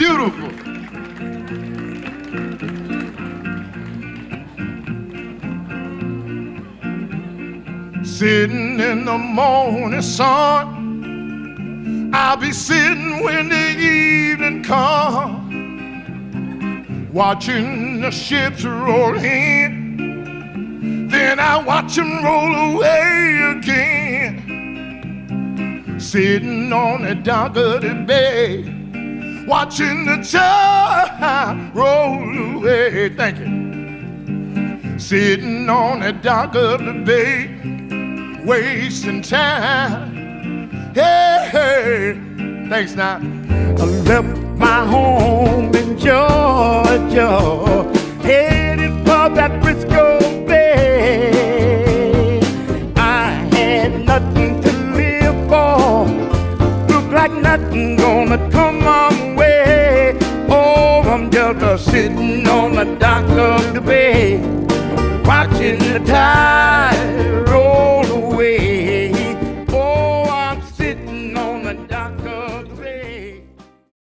beautiful. Sitting in the morning sun, I'll be sitting when the evening comes, watching the ships roll in, then I watch them roll away again. Sitting on the dock of the bay, watching the tide roll away. Thank you. Sitting on the dock of the bay, wasting time. Hey, hey, thanks now. I left my home in Georgia, headed for that Briscoe Bay. I had nothing to live for, look like nothing gonna come my way. Oh, I'm just sitting on the dock of the bay, watching the tide